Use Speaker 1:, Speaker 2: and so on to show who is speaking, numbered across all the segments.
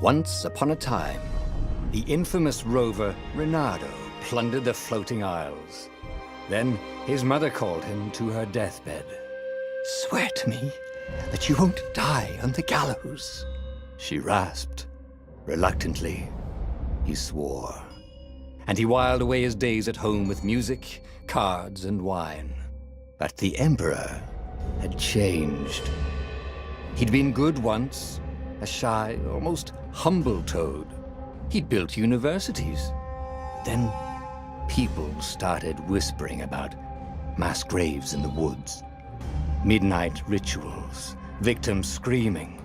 Speaker 1: Once upon a time, the infamous rover Reynardo plundered the floating isles. Then his mother called him to her deathbed. "Swear to me that you won't die on the gallows," she rasped. Reluctantly, he swore. And he whiled away his days at home with music, cards, and wine. But the Emperor had changed. He'd been good once, a shy, almost humble toad. He'd built universities. Then people started whispering about mass graves in the woods, midnight rituals, victims screaming.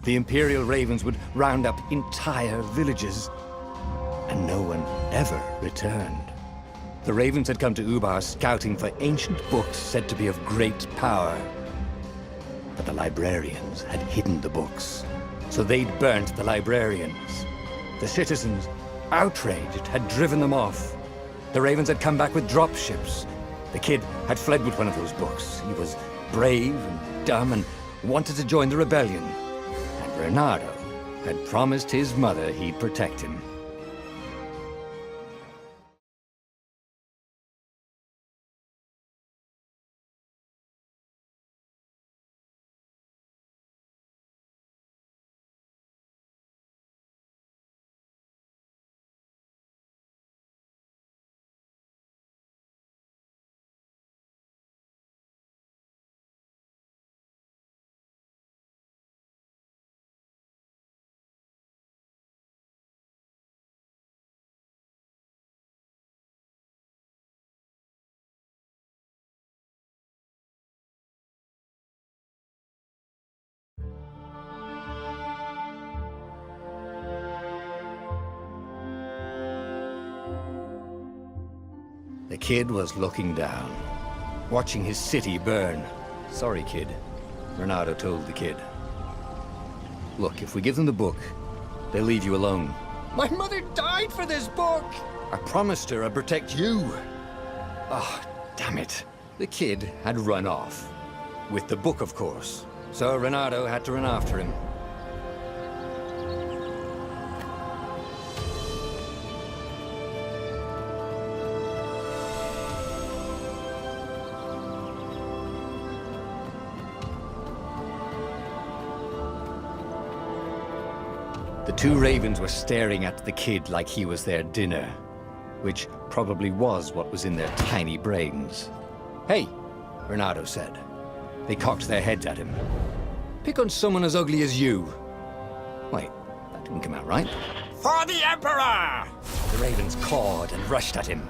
Speaker 1: The Imperial Ravens would round up entire villages, and no one ever returned. The Ravens had come to Ubar scouting for ancient books said to be of great power. But the librarians had hidden the books, so they'd burnt the librarians. The citizens, outraged, had driven them off. The Ravens had come back with dropships. The kid had fled with one of those books. He was brave and dumb and wanted to join the rebellion. And Reynardo had promised his mother he'd protect him. The kid was looking down, watching his city burn. "Sorry, kid," Reynardo told the kid. "Look, if we give them the book, they'll leave you alone." "My mother died for this book!" "I promised her I'd protect you." Ah, damn it. The kid had run off. With the book, of course. So Reynardo had to run after him. The two Ravens were staring at the kid like he was their dinner, which probably was what was in their tiny brains. "Hey," Reynardo said. They cocked their heads at him. "Pick on someone as ugly as you." Wait, that didn't come out right. "For the Emperor!" The Ravens cawed and rushed at him.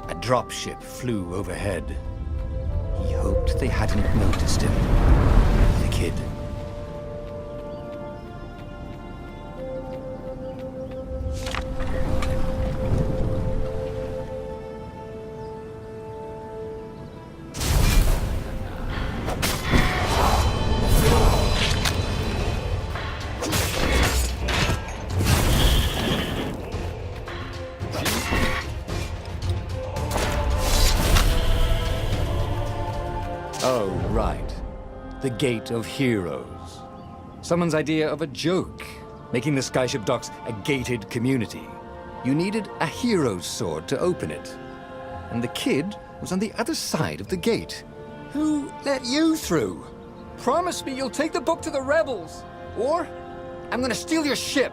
Speaker 1: A dropship flew overhead. He hoped they hadn't noticed him. The kid. Oh, right. The Gate of Heroes. Someone's idea of a joke, making the Skyship Docks a gated community. You needed a hero's sword to open it. And the kid was on the other side of the gate. "Who let you through? Promise me you'll take the book to the rebels, or I'm gonna steal your ship."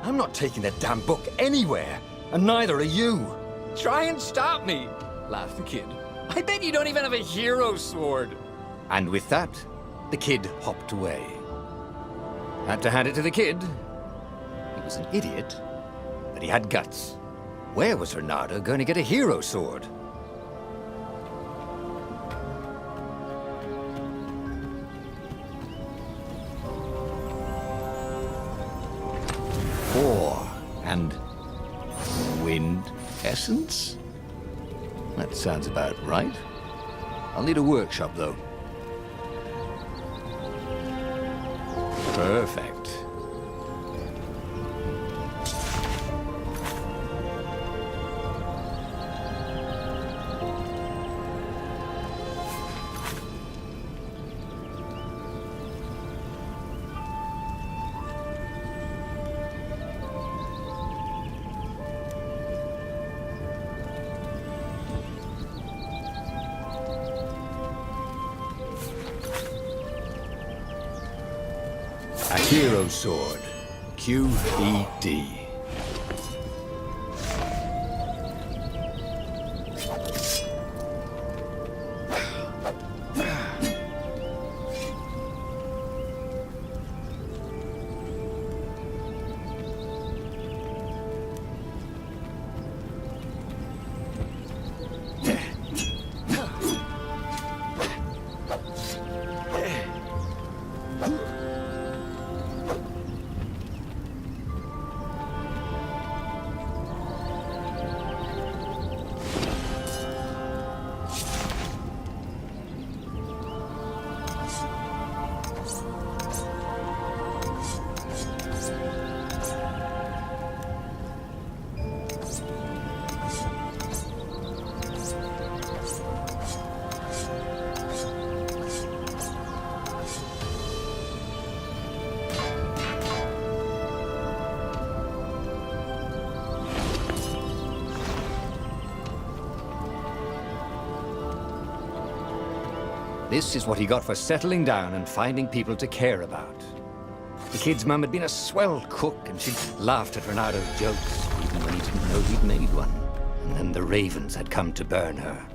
Speaker 1: "I'm not taking that damn book anywhere, and neither are you." "Try and stop me," laughed the kid. "I bet you don't even have a hero sword." And with that, the kid hopped away. Had to hand it to the kid. He was an idiot, but he had guts. Where was Reynardo going to get a hero sword? Ore and wind essence? That sounds about right. I'll need a workshop, though. Perfect. A hero sword. QED. This is what he got for settling down and finding people to care about. The kid's mum had been a swell cook, and she'd laughed at Reynardo's jokes, even when he didn't know he'd made one. And then the ravens had come to burn her.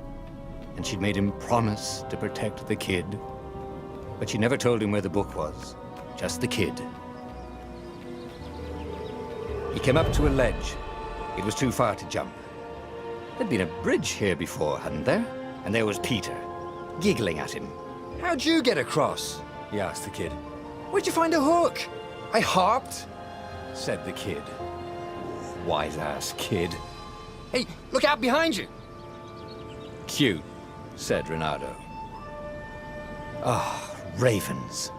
Speaker 1: And she'd made him promise to protect the kid. But she never told him where the book was, just the kid. He came up to a ledge. It was too far to jump. There'd been a bridge here before, hadn't there? And there was Peter, giggling at him. "How'd you get across?" he asked the kid. "Where'd you find a hook?" "I hopped," said the kid. Wise-ass kid. "Hey, look out behind you!" "Cute," said Reynardo. Ah, ravens.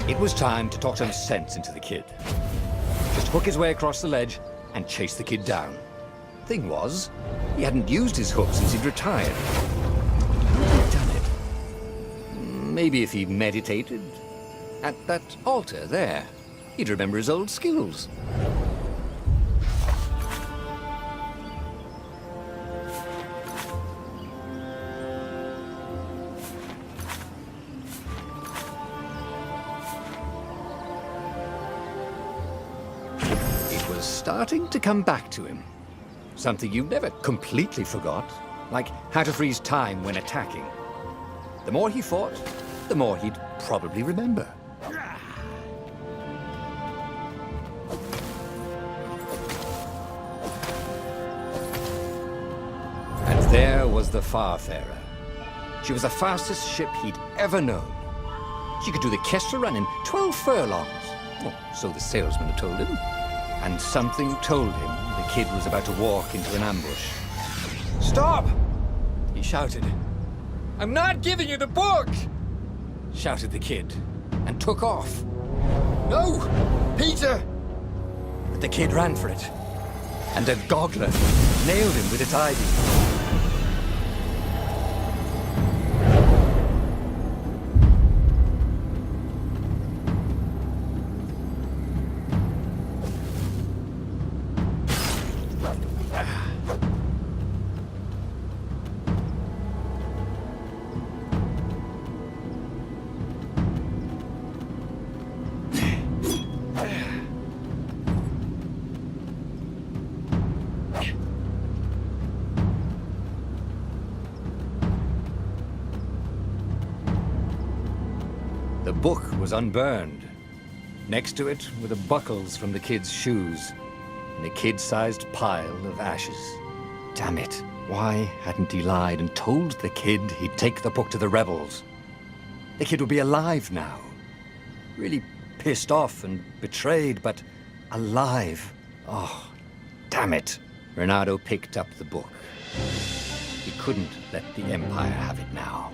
Speaker 1: It was time to talk some sense into the kid. Just hook his way across the ledge and chase the kid down. Thing was, he hadn't used his hook since he'd retired. How had he done it? Maybe if he meditated at that altar there, he'd remember his old skills. Starting to come back to him. Something you never completely forgot, like how to freeze time when attacking. The more he fought, the more he'd probably remember. And there was the Farfarer. She was the fastest ship he'd ever known. She could do the Kestrel run in 12 furlongs. Well, so the salesman had told him. And something told him the kid was about to walk into an ambush. "Stop!" he shouted. "I'm not giving you the book!" shouted the kid, and took off. "No! Peter!" But the kid ran for it, and a goggler nailed him with its ivy. was unburned. Next to it were the buckles from the kid's shoes, and a kid-sized pile of ashes. Damn it, why hadn't he lied and told the kid he'd take the book to the rebels? The kid would be alive now. Really pissed off and betrayed, but alive. Oh, damn it. Reynardo picked up the book. He couldn't let the Empire have it now.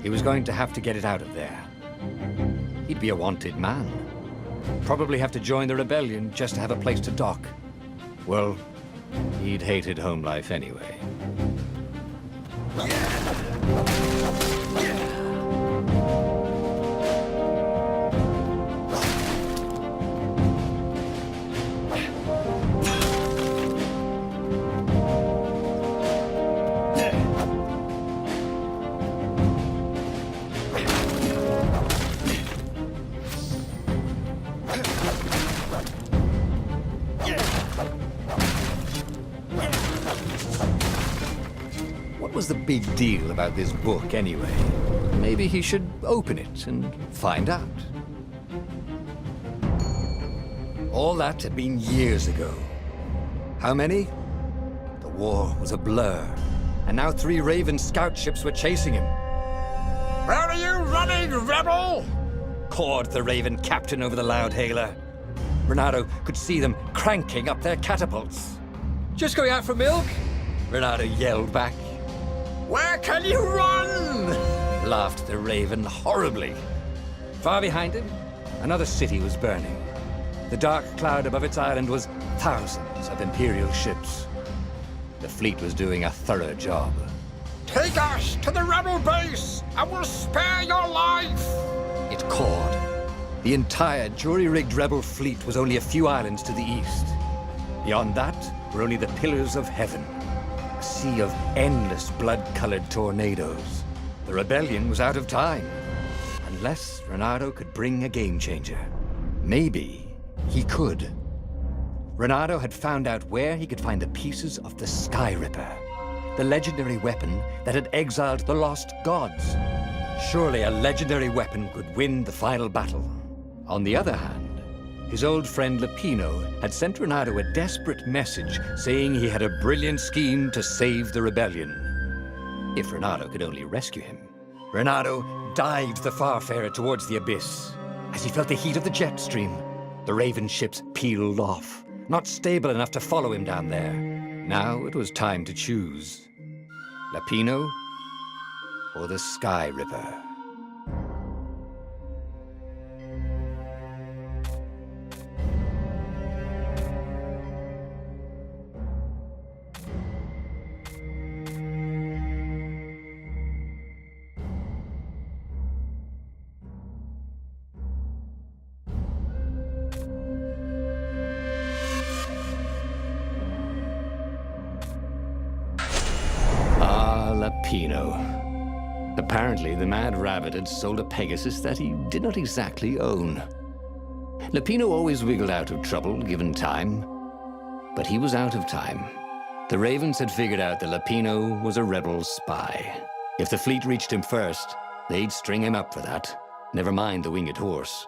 Speaker 1: He was going to have to get it out of there. He'd be a wanted man. Probably have to join the rebellion just to have a place to dock. Well, he'd hated home life anyway. What was the big deal about this book, anyway? Maybe he should open it and find out. All that had been years ago. How many? The war was a blur, and now 3 Raven scout ships were chasing him.
Speaker 2: Where are you running, rebel?
Speaker 1: Cawed the Raven captain over the loudhailer. Reynardo could see them cranking up their catapults. Just going out for milk? Reynardo yelled back.
Speaker 2: Where can you run?
Speaker 1: Laughed the Raven horribly. Far behind him, another city was burning. The dark cloud above its island was thousands of Imperial ships. The fleet was doing a thorough job.
Speaker 2: Take us to the rebel base, and we'll spare your life!
Speaker 1: It cawed. The entire jury-rigged rebel fleet was only a few islands to the east. Beyond that were only the pillars of heaven. A sea of endless blood-colored tornadoes. The rebellion was out of time. Unless Reynardo could bring a game-changer. Maybe he could. Reynardo had found out where he could find the pieces of the Sky Ripper, the legendary weapon that had exiled the lost gods. Surely a legendary weapon could win the final battle. On the other hand, his old friend Lapino had sent Reynardo a desperate message saying he had a brilliant scheme to save the rebellion. If Reynardo could only rescue him. Reynardo dived the Farfarer towards the abyss. As he felt the heat of the jet stream, the Raven ships peeled off, not stable enough to follow him down there. Now it was time to choose. Lapino or the Sky Ripper. Lapino. Apparently, the Mad Rabbit had sold a Pegasus that he did not exactly own. Lapino always wiggled out of trouble, given time. But he was out of time. The Ravens had figured out that Lapino was a rebel spy. If the fleet reached him first, they'd string him up for that. Never mind the winged horse.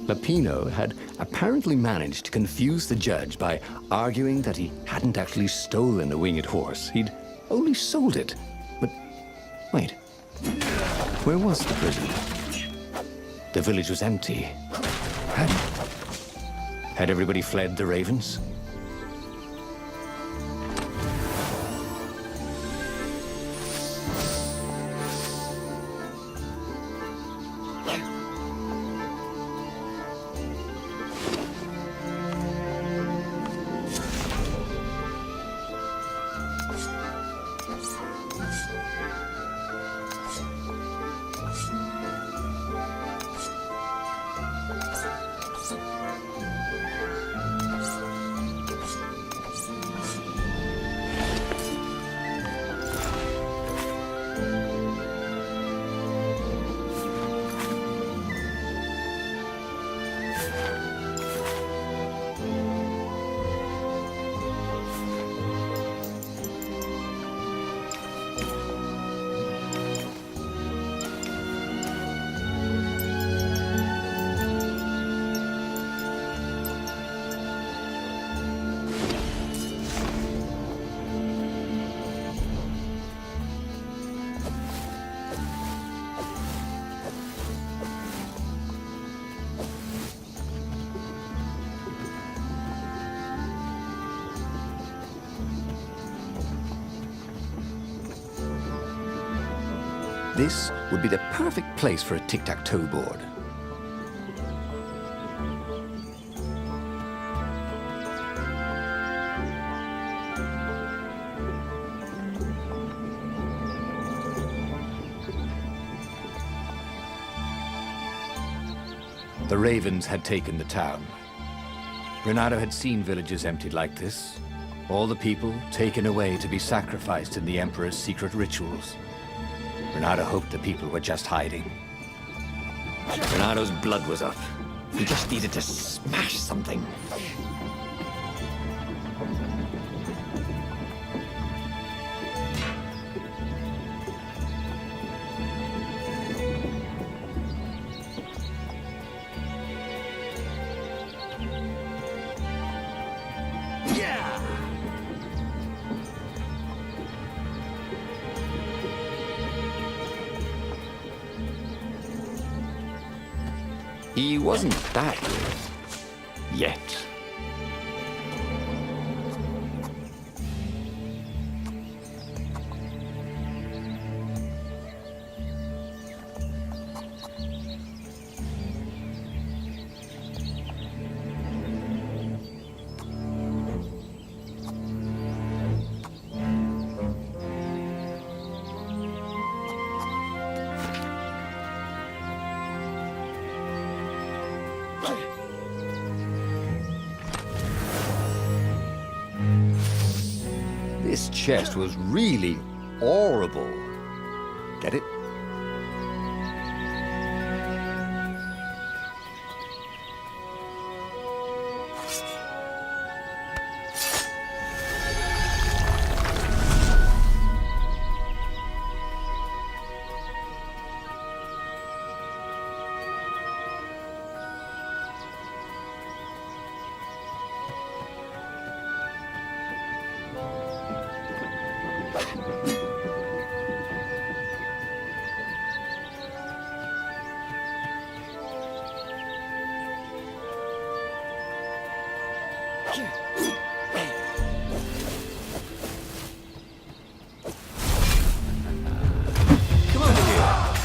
Speaker 1: Lapino had apparently managed to confuse the judge by arguing that he hadn't actually stolen a winged horse. He'd only sold it. But wait, where was the prison? The village was empty. Had everybody fled the Ravens? This would be the perfect place for a tic-tac-toe board. The Ravens had taken the town. Reynardo had seen villages emptied like this. All the people taken away to be sacrificed in the Emperor's secret rituals. Reynardo hoped the people were just hiding. Reynardo's blood was up. He just needed to smash something. He wasn't that good. Yet. This chest was really horrible. Get it? Come over here.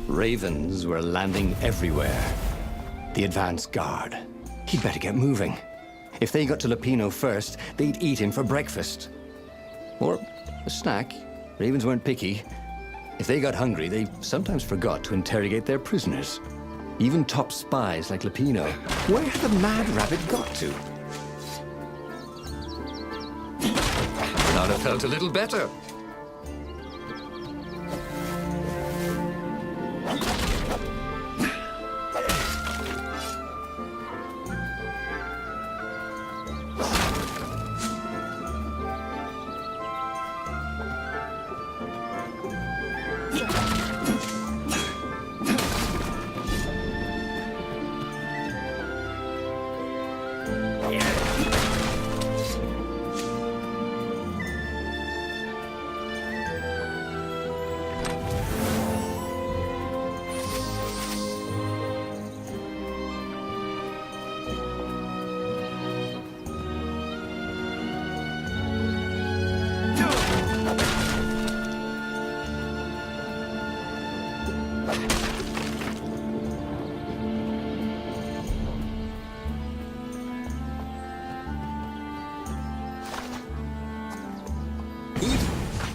Speaker 1: Ravens were landing everywhere. The advance guard. He'd better get moving. If they got to Lupino first, they'd eat him for breakfast. Or a snack. Ravens weren't picky. If they got hungry, they sometimes forgot to interrogate their prisoners. Even top spies like Lupino. Where had the mad rabbit got to? Nada felt a little better.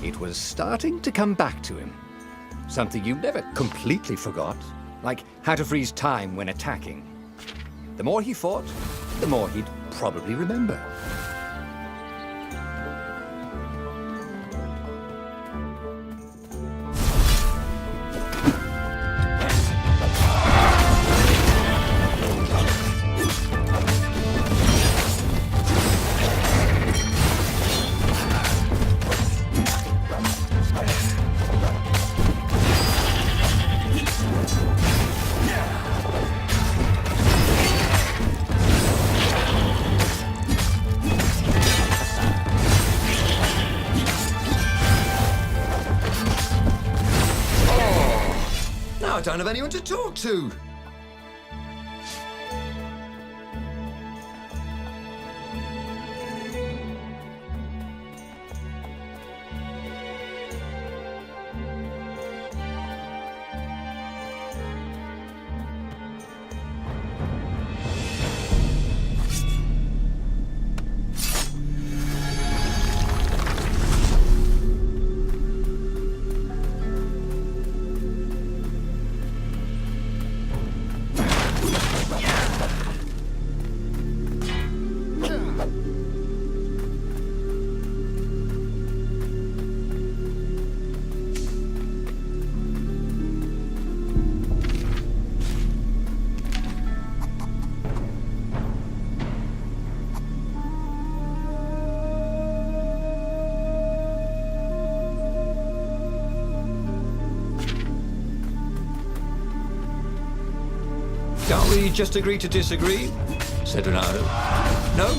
Speaker 1: It was starting to come back to him. Something you never completely forgot, like how to freeze time when attacking. The more he fought, the more he'd probably remember.
Speaker 3: I don't have anyone to talk to.
Speaker 4: Can't we just agree to disagree? Said Renato. No?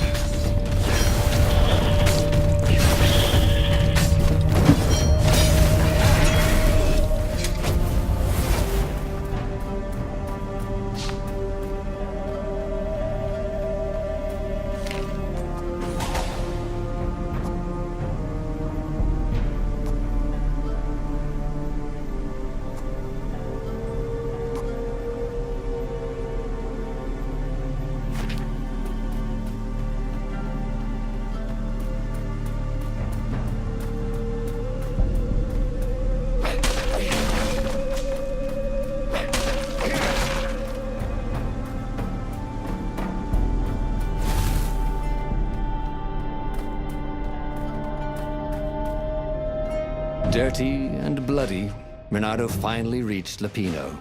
Speaker 1: Dirty and bloody, Renato finally reached Lapino.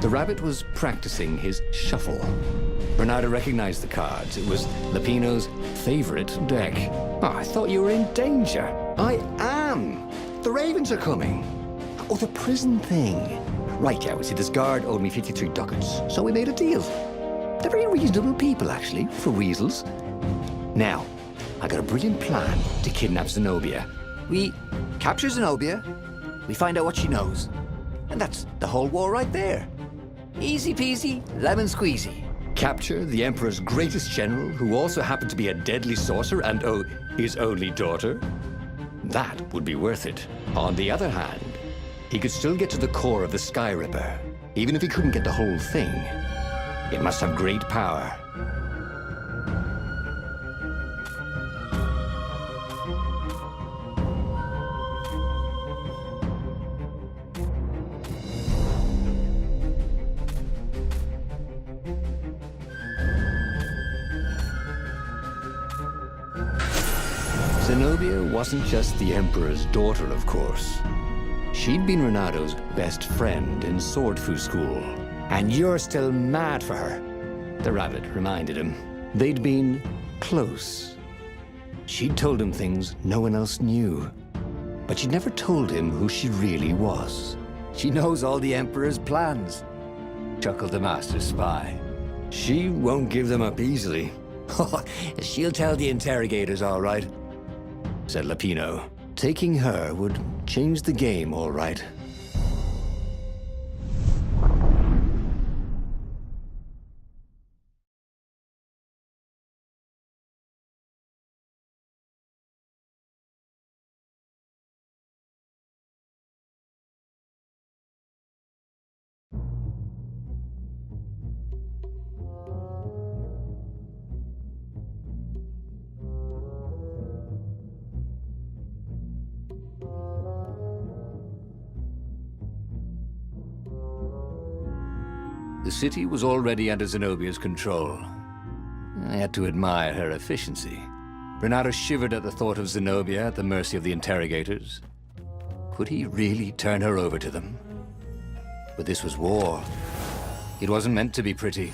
Speaker 1: The rabbit was practicing his shuffle. Renato recognized the cards. It was Lapino's favorite deck. Oh, I thought you were in danger. I am. The ravens are coming. Oh, the prison thing. Right, yeah, see, this guard owed me 53 ducats, so we made a deal. They're very reasonable people, actually, for weasels. Now, I got a brilliant plan to kidnap Zenobia. We capture Zenobia, we find out what she knows, and that's the whole war right there. Easy peasy, lemon squeezy. Capture the Emperor's greatest general, who also happened to be a deadly sorcerer and, oh, his only daughter? That would be worth it. On the other hand, he could still get to the core of the Sky Ripper, even if he couldn't get the whole thing. It must have great power. Zenobia wasn't just the Emperor's daughter, of course. She'd been Renato's best friend in Sword Fu school. And you're still mad for her, the rabbit reminded him. They'd been close. She'd told him things no one else knew. But she'd never told him who she really was. She knows all the Emperor's plans, chuckled the master spy. She won't give them up easily. She'll tell the interrogators, all right, said Lapino. Taking her would change the game, all right. The city was already under Zenobia's control. I had to admire her efficiency. Renato shivered at the thought of Zenobia at the mercy of the interrogators. Could he really turn her over to them? But this was war. It wasn't meant to be pretty.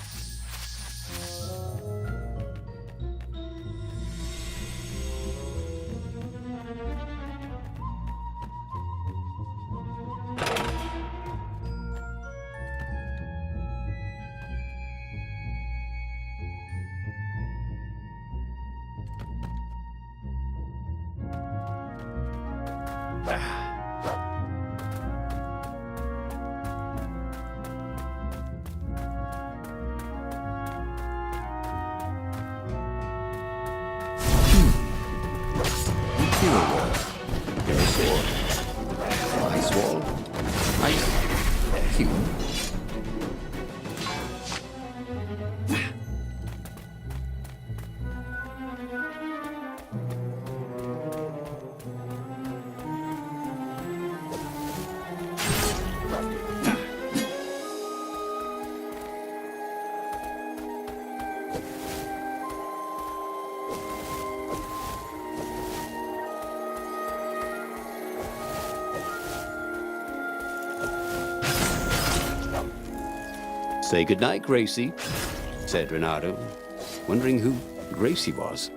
Speaker 4: you were. Your sword. Ice wall. Ice cube.
Speaker 3: Say goodnight, Gracie, said Reynardo, wondering who Gracie was.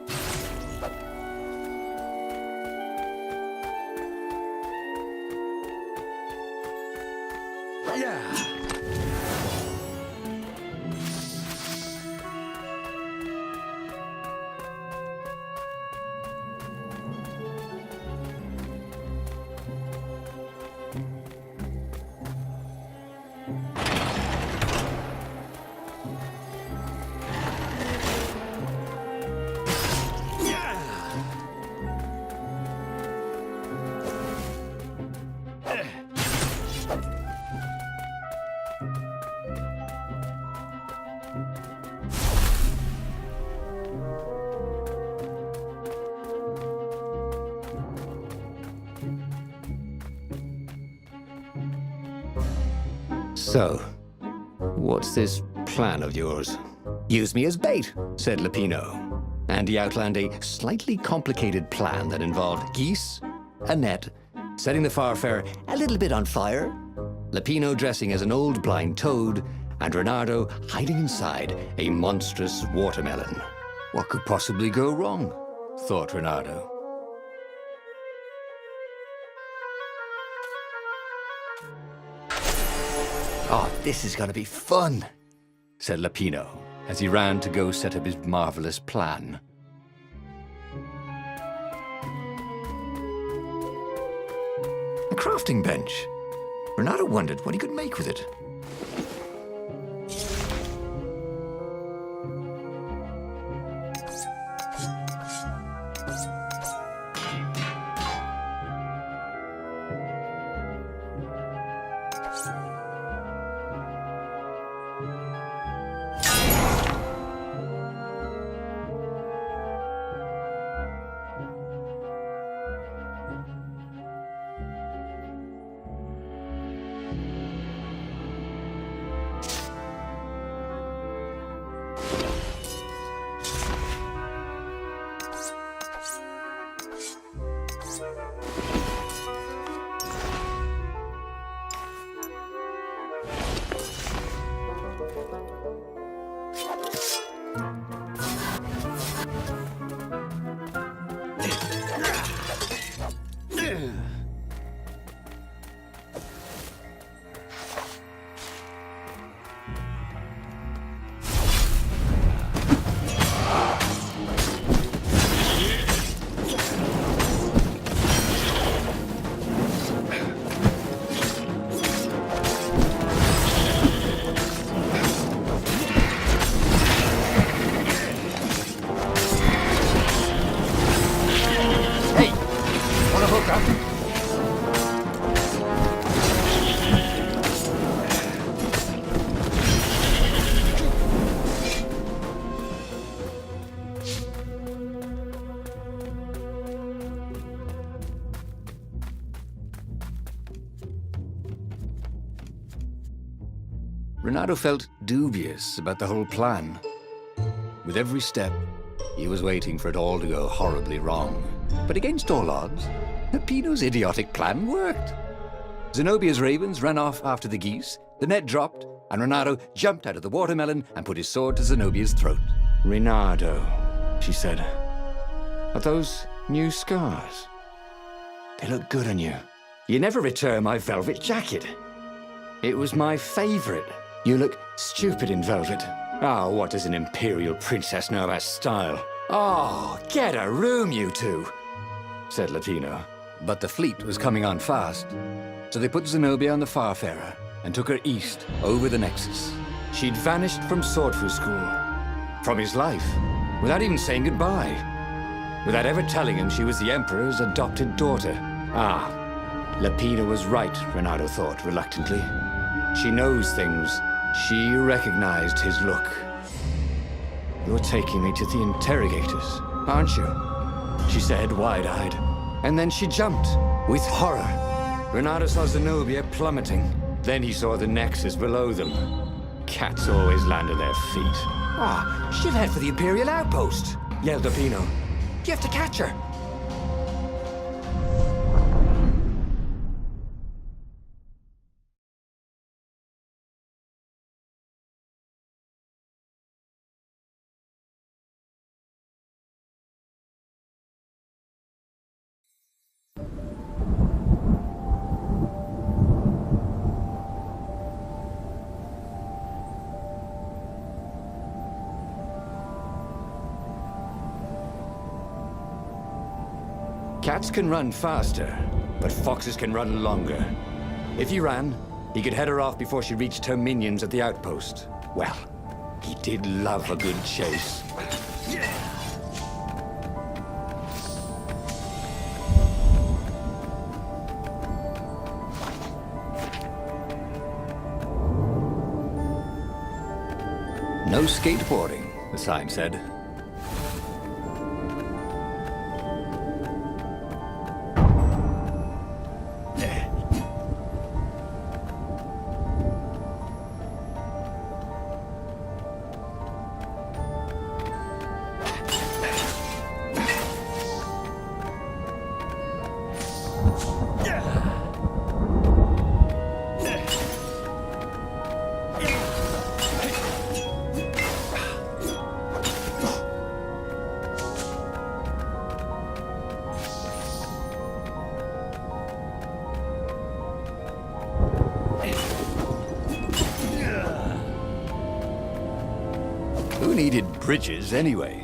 Speaker 1: So, what's this plan of yours? Use me as bait, said Lupino. And he outlined a slightly complicated plan that involved geese, a net, setting the Farfarer a little bit on fire, Lupino dressing as an old blind toad, and Reynardo hiding inside a monstrous watermelon. What could possibly go wrong? Thought Reynardo. Oh, this is gonna be fun, said Lupino, as he ran to go set up his marvelous plan. A crafting bench. Reynardo wondered what he could make with it. Reynardo felt dubious about the whole plan. With every step, he was waiting for it all to go horribly wrong. But against all odds, Lupino's idiotic plan worked. Zenobia's ravens ran off after the geese, the net dropped, and Reynardo jumped out of the watermelon and put his sword to Zenobia's throat. "Reynardo," she said, "are those new scars? They look good on you. You never returned my velvet jacket. It was my favorite. You look stupid in velvet. Oh, what does an imperial princess know about style? Oh, get a room, you two," said Lupino. But the fleet was coming on fast, so they put Zenobia on the Farfarer and took her east over the Nexus. She'd vanished from Swordfu School, from his life, without even saying goodbye. without ever telling him she was the Emperor's adopted daughter. Ah, Lapina was right, Reynardo thought reluctantly. She knows things. She recognized his look. You're taking me to the interrogators, aren't you? She said, wide-eyed. And then she jumped, with horror. Reynardo saw Zenobia plummeting. Then he saw the Nexus below them. Cats always land on their feet. Ah, she'll head for the Imperial outpost, yelled Lapino. You have to catch her. Cats can run faster, but foxes can run longer. If he ran, he could head her off before she reached her minions at the outpost. Well, he did love a good chase. No skateboarding, the sign said. Who needed bridges anyway?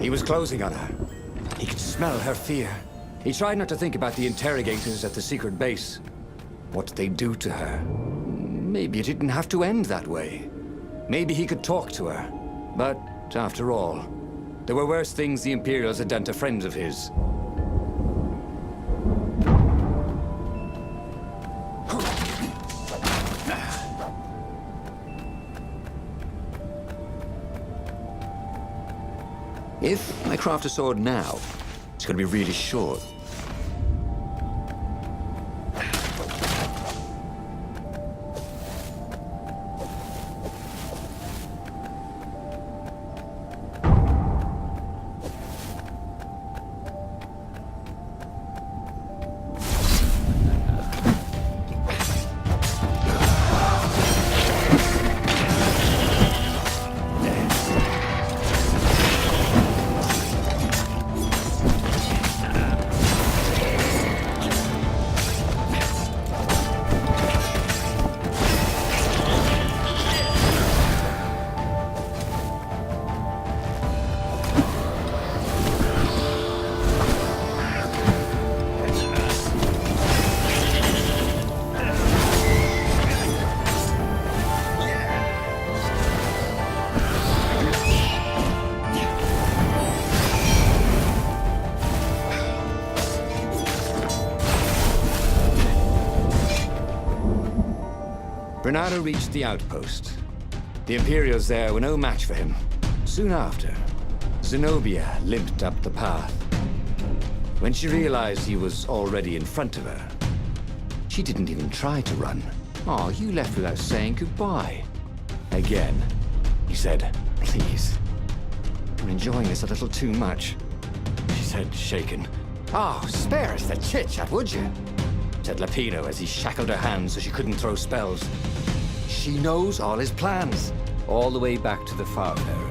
Speaker 1: He was closing on her. He could smell her fear. He tried not to think about the interrogators at the secret base. what they'd do to her. Maybe it didn't have to end that way. Maybe he could talk to her. But after all, there were worse things the Imperials had done to friends of his. If I craft a sword now, it's going to be really short. Bernardo reached the outpost. The Imperials there were no match for him. Soon after, Zenobia limped up the path. When she realized he was already in front of her, she didn't even try to run. Oh, you left without saying goodbye. Again, he said, "Please, I'm enjoying this a little too much," she said, shaken. "Oh, spare us the chit-chat, would you?" said Lapino as he shackled her hands so she couldn't throw spells. She knows all his plans. All the way back to the Farfarer,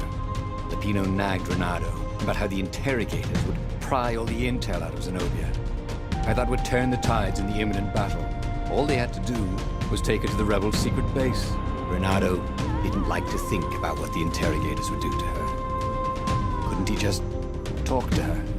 Speaker 1: Lapino nagged Renato about how the interrogators would pry all the intel out of Zenobia. How that would turn the tides in the imminent battle. All they had to do was take her to the rebel secret base. Renato didn't like to think about what the interrogators would do to her. Couldn't he just talk to her?